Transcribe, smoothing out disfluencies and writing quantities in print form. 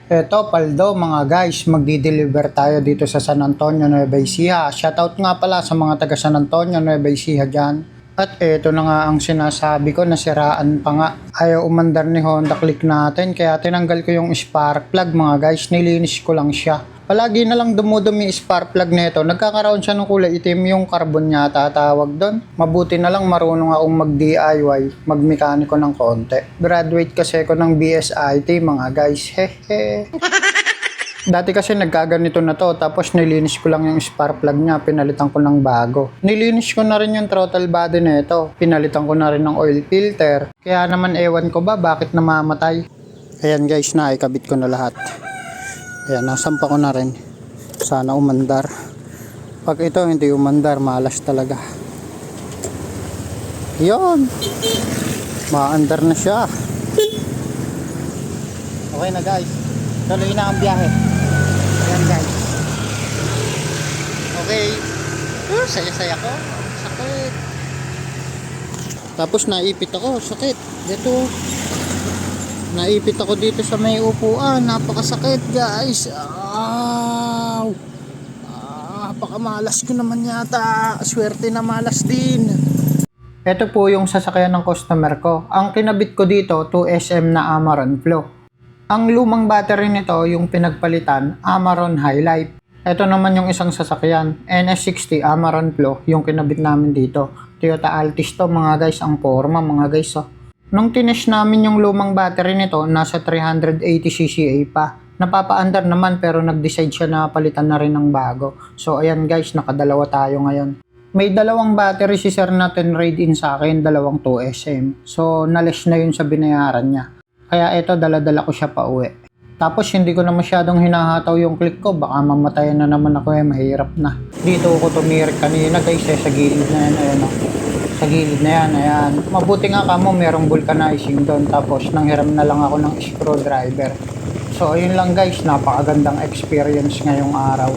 Eto, Paldo mga guys, magdi-deliver tayo dito sa San Antonio, Nueva Ecija. Shoutout nga pala sa mga taga San Antonio, Nueva Ecija dyan. At eto na nga ang sinasabi ko, nasiraan pa nga. Ayaw umandar ni Honda Click natin, kaya tinanggal ko yung spark plug mga guys, nilinis ko lang siya. Palagi na lang dumudumi spark plug nito, nagkakaroon siya ng kulay itim, yung carbon niya tatawag doon. Mabuti na lang marunong akong mag-DIY, magmekaniko ng konti. Graduate kasi ako ng BSIT mga guys, hehe. Dati kasi nagkaganito na to, tapos nilinis ko lang yung spark plug niya, pinalitan ko ng bago. Nilinis ko na rin yung throttle body nito, pinalitan ko na rin ng oil filter. Kaya naman ewan ko ba bakit namamatay. Ayan guys, naikabit ko na lahat. Ayan, nasampa ko na rin. Sana umandar. Pag ito hindi umandar, malas talaga. Yun. Maandar na siya. Okay na guys. Tuloy na ang biyahe. Ayan guys. Okay. Saya-saya ko. Sakit. Tapos naipit ako. Sakit. Dito. Naipit ako dito sa may upuan. Napakasakit guys. Napakamalas ko naman yata. Swerte na malas din. Ito po yung sasakyan ng customer ko. Ang kinabit ko dito, 2SM na Amarone Flow. Ang lumang battery nito, yung pinagpalitan, Amarone High Life. Ito naman yung isang sasakyan, NS60 Amarone Flow, yung kinabit namin dito. Toyota Altis to mga guys, ang forma mga guys. Oh. Nung tines namin yung lumang battery nito, nasa 380cc pa. Napapaandar naman pero nag-decide siya na palitan na rin ng bago. So ayan guys, nakadalawa tayo ngayon. May dalawang battery si sir natin trade-in sa akin, dalawang 2SM. So nales na yun sa binayaran niya. Kaya ito, dala-dala ko siya pa uwi. Tapos hindi ko na masyadong hinahataw yung click ko, baka mamatayan na naman ako mahirap na. Dito ako tumirik kanina guys, sa gilid na yan, ayan o. Sa gilid na yan, ayan. Mabuti nga kamo, merong vulcanizing doon. Tapos nanghiram na lang ako ng screwdriver. So ayun lang guys, napakagandang experience ngayong araw.